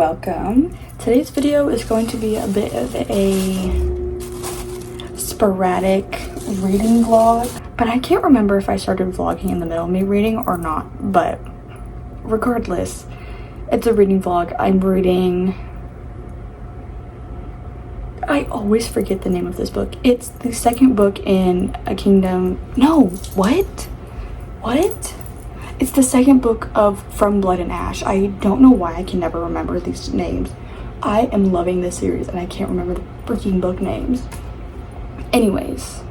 Welcome. Today's video is going to be a bit of a sporadic reading vlog, but I can't remember if I started vlogging in the middle of me reading or not, but regardless, it's a reading vlog. I'm reading, I always forget the name of this book. It's the second book in a kingdom. No, what? It's the second book of From Blood and Ash. I don't know why I can never remember these names. I am loving this series and I can't remember the freaking book names. Anyways,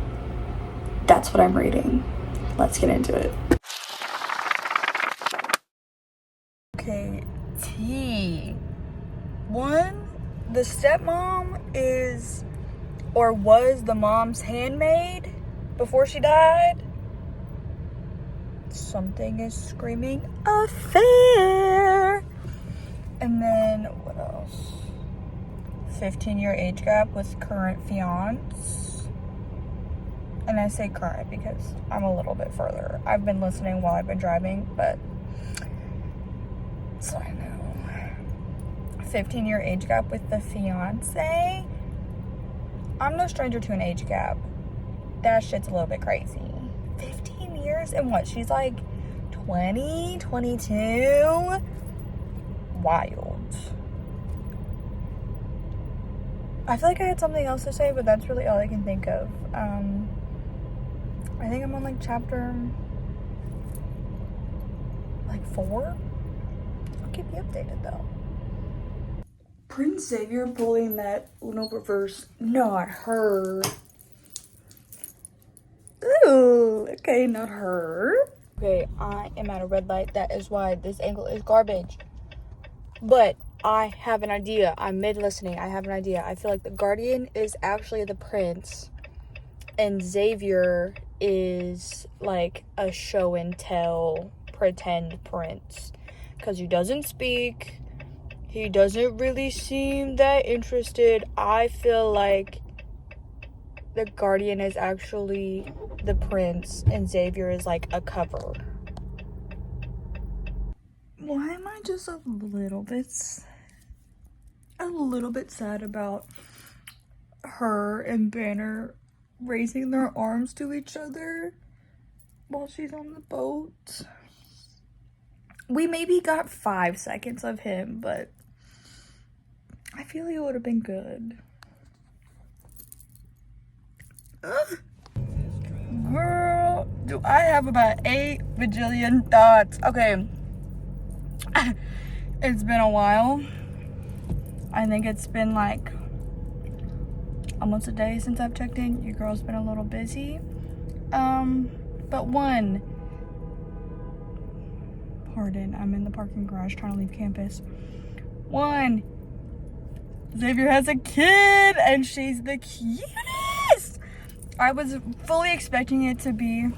that's what I'm reading. Let's get into it. Okay, T. One, the stepmom is or was the mom's handmaid before she died. Something is screaming affair. And then what else? 15-year age gap with current fiance. And I say current because I'm a little bit further. I've been listening while I've been driving, but so I know. 15-year age gap with the fiance. I'm no stranger to an age gap. That shit's a little bit crazy. 15 years? And what? She's like 20, 22? Wild. I feel like I had something else to say, but that's really all I can think of. I think I'm on like chapter like 4. I'll keep you updated though. Prince Xavier pulling that Uno reverse. Not her. Ooh, okay, not her. Okay, I am at a red light. That is why this angle is garbage. But I have an idea. I'm mid-listening. I have an idea. I feel like the Guardian is actually the prince. And Xavier is like a show and tell pretend prince. Because he doesn't speak. He doesn't really seem that interested. I feel like the Guardian is actually the prince and Xavier is like a cover. Why am I just a little bit sad about her and Banner raising their arms to each other while she's on the boat? We maybe got 5 seconds of him, but I feel he would have been good. Ugh. Girl, do I have about 8 bajillion thoughts? Okay. It's been a while. I think it's been like almost a day since I've checked in. Your girl's been a little busy. But one, pardon, I'm in the parking garage trying to leave campus. One, Xavier has a kid and she's the cutest. I was fully expecting it to be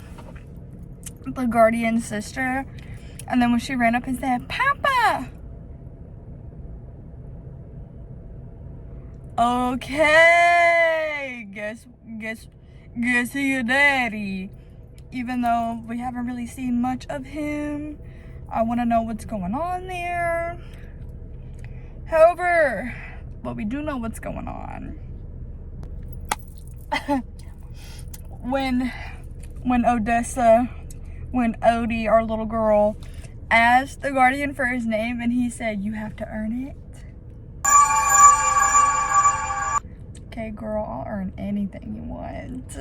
the Guardian's sister. And then when she ran up and said, Papa! Okay, guess who your daddy. Even though we haven't really seen much of him, I want to know what's going on there. However, but we do know what's going on. When Odie, our little girl, asked the Guardian for his name and he said, you have to earn it. Okay, girl, I'll earn anything you want.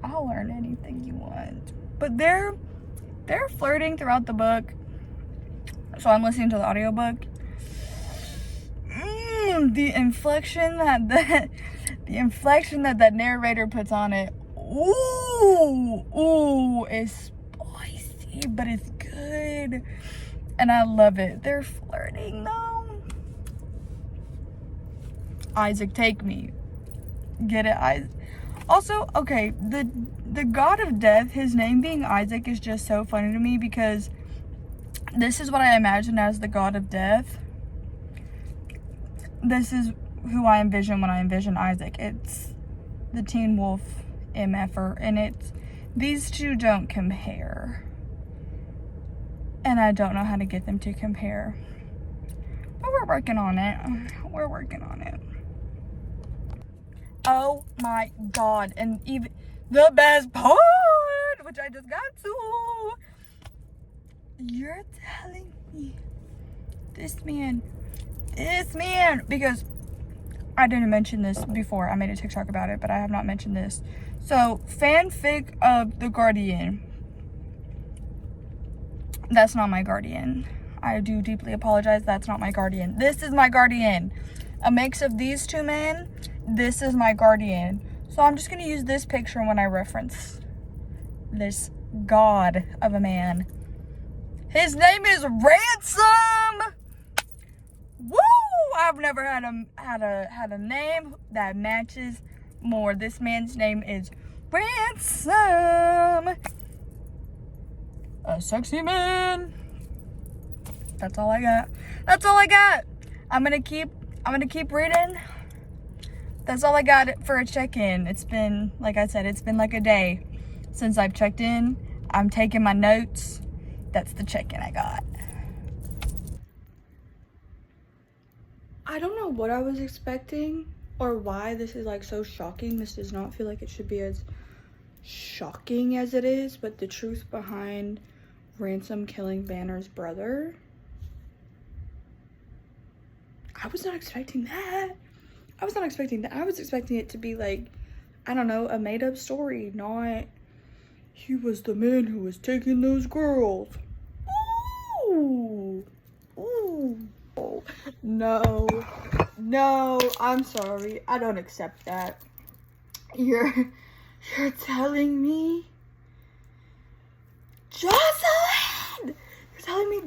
I'll earn anything you want. But they're flirting throughout the book. So I'm listening to the audiobook. The inflection that narrator puts on it. Ooh, it's spicy, but it's good. And I love it. They're flirting though. Isaac, take me. Get it, Isaac? Also, okay, the god of death, his name being Isaac is just so funny to me because this is what I imagine as the god of death. This is who I envision when I envision Isaac. It's the Teen Wolf MFer, and these two don't compare. And I don't know how to get them to compare. But we're working on it. We're working on it. Oh my god. And even the best part, which I just got to. You're telling me this man, because I didn't mention this before. I made a TikTok about it, but I have not mentioned this. So, fanfic of the Guardian. That's not my guardian. I do deeply apologize. That's not my guardian. This is my guardian. A mix of these two men. This is my guardian. So I'm just going to use this picture when I reference this god of a man. His name is Ransom. Woo! I've never had a name that matches more. This man's name is Ransom. A sexy man. That's all I got. That's all I got. I'm gonna keep reading. That's all I got for a check-in. It's been, like I said, it's been like a day since I've checked in. I'm taking my notes. That's the check-in I got. I don't know what I was expecting or why this is like so shocking. This does not feel like it should be as shocking as it is, but the truth behind Ransom killing Banner's brother, I was not expecting that. I was not expecting that. I was expecting it to be like, I don't know, a made-up story, not he was the man who was taking those girls. Ooh. Ooh. No, I'm sorry. I don't accept that. You're telling me Jocelyn! You're telling me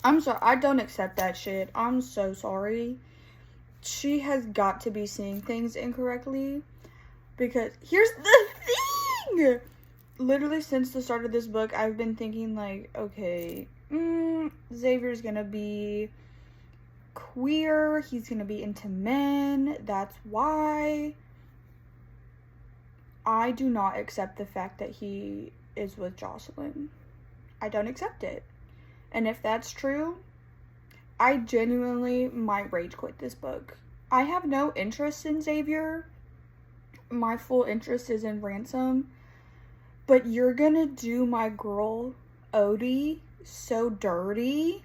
I'm sorry. I don't accept that shit. I'm so sorry. She has got to be seeing things incorrectly. Because here's the thing! Literally since the start of this book, I've been thinking like, okay, Xavier's gonna be queer. He's gonna be into men. That's why I do not accept the fact that he is with Jocelyn. I don't accept it. And if that's true, I genuinely might rage quit this book. I have no interest in Xavier. My full interest is in Ransom. But you're gonna do my girl, Odie, so dirty?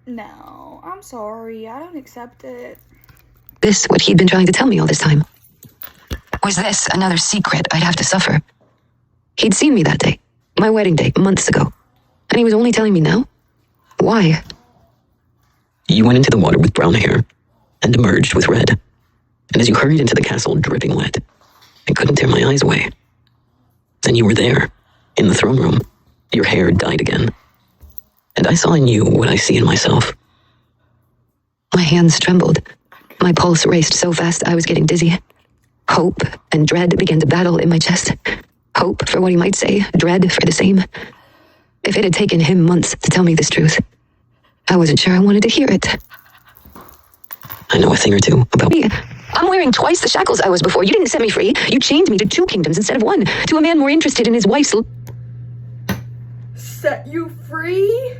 No, I'm sorry. I don't accept it. This what he'd been trying to tell me all this time. Was this another secret I'd have to suffer? He'd seen me that day, my wedding day, months ago. And he was only telling me now? Why? You went into the water with brown hair and emerged with red. And as you hurried into the castle dripping wet, I couldn't tear my eyes away. Then you were there, in the throne room. Your hair dyed again. And I saw in you what I see in myself. My hands trembled. My pulse raced so fast I was getting dizzy. Hope and dread began to battle in my chest. Hope for what he might say, dread for the same. If it had taken him months to tell me this truth, I wasn't sure I wanted to hear it. I know a thing or two about me. I'm wearing twice the shackles I was before. You didn't set me free. You chained me to 2 kingdoms instead of 1, to a man more interested in his wife's... Set you free?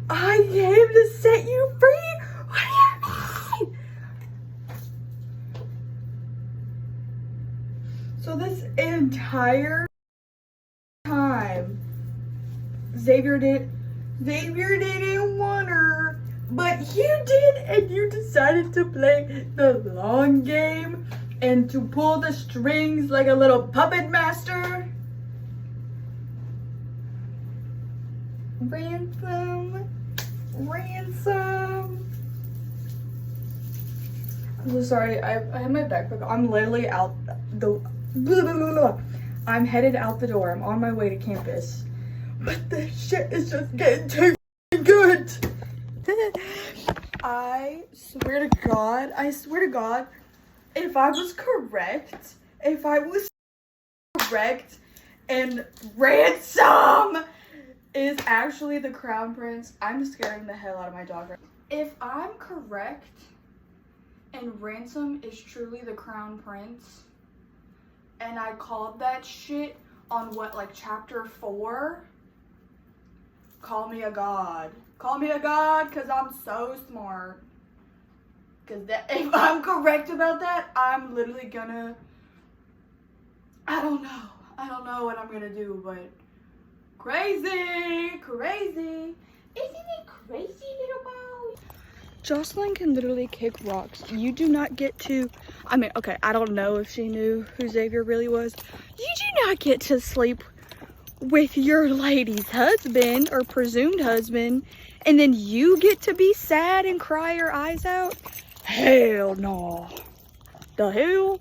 I came to set you free? What do you mean? So this entire time, Xavier didn't want her, but you did, and you decided to play the long game and to pull the strings like a little puppet master. Ransom. I'm so sorry. I have my backpack. I'm literally out the. I'm headed out the door. I'm on my way to campus. But this shit is just getting too good. I swear to God, if I was correct, and Ransom is actually the crown prince, I'm scaring the hell out of my dog right now. If I'm correct, and Ransom is truly the crown prince, and I called that shit on what, like chapter 4? Call me a god. Call me a god, because I'm so smart. Because if I'm correct about that, I'm literally gonna, I don't know what I'm gonna do, but crazy, crazy. Isn't it crazy, little boy? Jocelyn can literally kick rocks. You do not get to, I mean, okay, I don't know if she knew who Xavier really was. You do not get to sleep with your lady's husband or presumed husband, and then you get to be sad and cry your eyes out. Hell no. The hell?